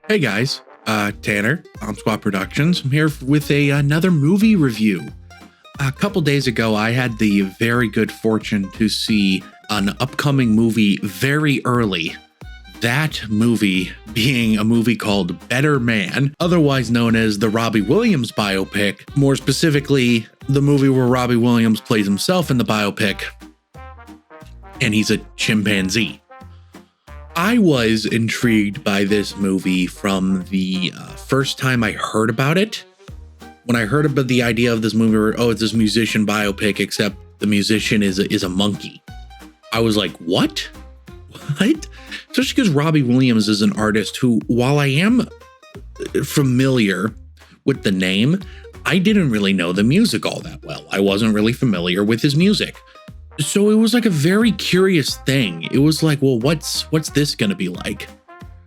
Hey guys, Tanner, Bomb Squad Productions. I'm here with another movie review. A couple days ago, I had the very good fortune to see an upcoming movie very early. That movie being a movie called Better Man, otherwise known as the Robbie Williams biopic. More specifically, the movie where Robbie Williams plays himself in the biopic, and he's a chimpanzee. I was intrigued by this movie from the first time I heard about it. When I heard about the idea of this movie, where, it's this musician biopic, except the musician is a monkey. I was like, what? What? Especially because Robbie Williams is an artist who, while I am familiar with the name, I didn't really know the music all that well. I wasn't really familiar with his music. So it was like a very curious thing. It was like, well, what's this going to be like?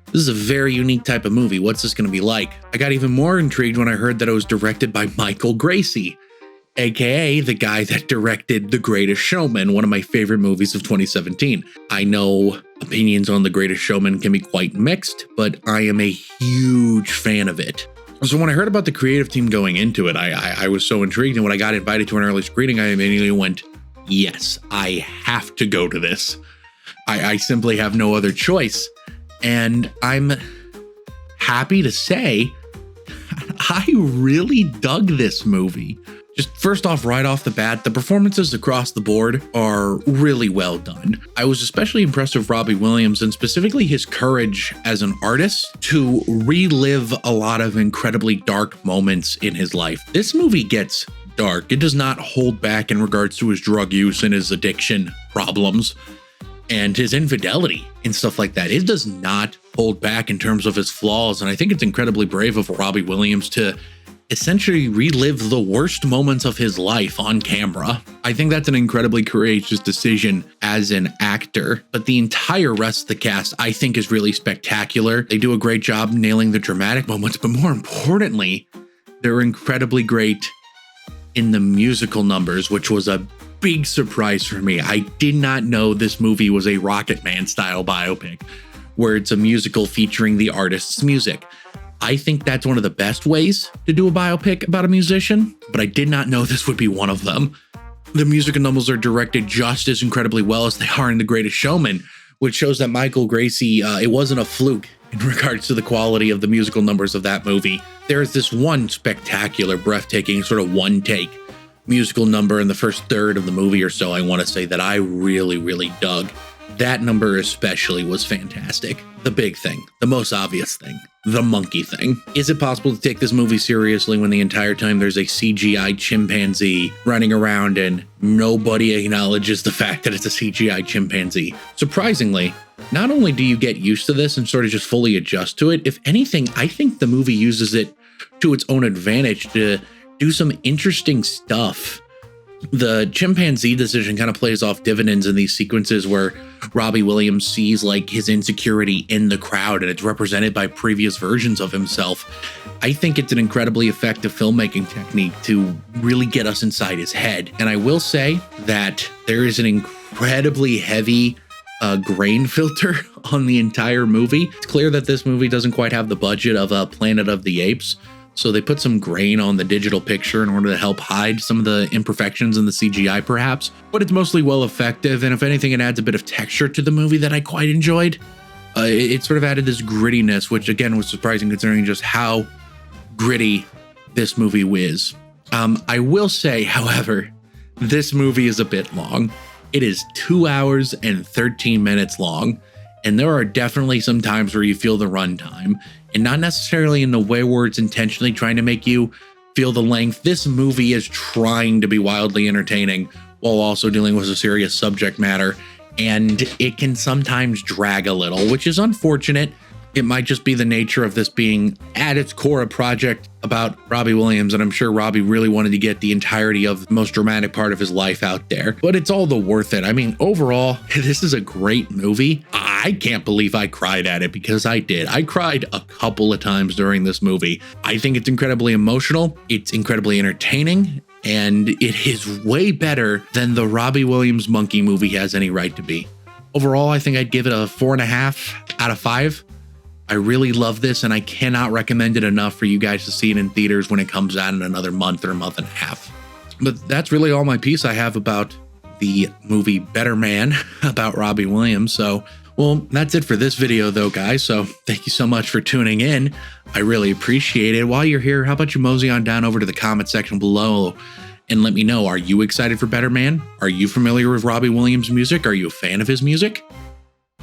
This is a very unique type of movie. What's this going to be like? I got even more intrigued when I heard that it was directed by Michael Gracey, aka the guy that directed The Greatest Showman, one of my favorite movies of 2017. I know opinions on The Greatest Showman can be quite mixed, but I am a huge fan of it. So when I heard about the creative team going into it, I was so intrigued. And when I got invited to an early screening, I immediately went, yes, I have to go to this. I simply have no other choice. And I'm happy to say I really dug this movie. Just first off, right off the bat, the performances across the board are really well done. I was especially impressed with Robbie Williams and specifically his courage as an artist to relive a lot of incredibly dark moments in his life. This movie gets dark. It does not hold back in regards to his drug use and his addiction problems and his infidelity and stuff like that. It does not hold back in terms of his flaws. And I think it's incredibly brave of Robbie Williams to essentially relive the worst moments of his life on camera. I think that's an incredibly courageous decision as an actor, but the entire rest of the cast I think is really spectacular. They do a great job nailing the dramatic moments, but more importantly, they're incredibly great in the musical numbers, which was a big surprise for me. I did not know this movie was a Rocket Man style biopic where it's a musical featuring the artist's music. I think that's one of the best ways to do a biopic about a musician, but I did not know this would be one of them. The musical numbers are directed just as incredibly well as they are in The Greatest Showman, which shows that Michael Gracey, it wasn't a fluke in regards to the quality of the musical numbers of that movie. There's this one spectacular, breathtaking, sort of one-take musical number in the first third of the movie or so, I want to say, that I really, really dug. That number especially was fantastic. The big thing, the most obvious thing, the monkey thing. Is it possible to take this movie seriously when the entire time there's a CGI chimpanzee running around and nobody acknowledges the fact that it's a CGI chimpanzee? Surprisingly, not only do you get used to this and sort of just fully adjust to it, if anything, I think the movie uses it to its own advantage to do some interesting stuff. The chimpanzee decision kind of plays off dividends in these sequences where Robbie Williams sees like his insecurity in the crowd and it's represented by previous versions of himself. I think it's an incredibly effective filmmaking technique to really get us inside his head. And I will say that there is an incredibly heavy grain filter on the entire movie. It's clear that this movie doesn't quite have the budget of Planet of the Apes. So they put some grain on the digital picture in order to help hide some of the imperfections in the CGI perhaps, but it's mostly well effective. And if anything, it adds a bit of texture to the movie that I quite enjoyed. It sort of added this grittiness, which again was surprising considering just how gritty this movie is. I will say, however, this movie is a bit long. It is 2 hours and 13 minutes long. And there are definitely some times where you feel the runtime, and not necessarily in the way where it's intentionally trying to make you feel the length. This movie is trying to be wildly entertaining while also dealing with a serious subject matter, and it can sometimes drag a little, which is unfortunate. It might just be the nature of this being at its core a project about Robbie Williams, and I'm sure Robbie really wanted to get the entirety of the most dramatic part of his life out there, but it's all the worth it. I mean, overall, this is a great movie. I can't believe I cried at it, because I did. I cried a couple of times during this movie. I think it's incredibly emotional. It's incredibly entertaining, and it is way better than the Robbie Williams monkey movie has any right to be. Overall, I think I'd give it a 4.5 out of 5. I really love this, and I cannot recommend it enough for you guys to see it in theaters when it comes out in another month or a month and a half. But that's really all my piece I have about the movie Better Man about Robbie Williams. So, well, that's it for this video though, guys. So thank you so much for tuning in. I really appreciate it. While you're here, how about you mosey on down over to the comment section below and let me know, are you excited for Better Man? Are you familiar with Robbie Williams' music? Are you a fan of his music?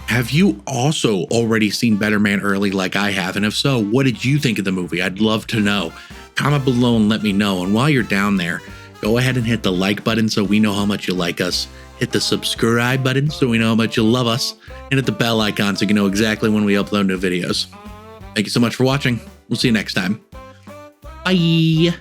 Have you also already seen Better Man early like I have? And if so, what did you think of the movie? I'd love to know. Comment below and let me know. And while you're down there, go ahead and hit the like button so we know how much you like us. Hit the subscribe button so we know how much you love us. And hit the bell icon so you can know exactly when we upload new videos. Thank you so much for watching. We'll see you next time. Bye.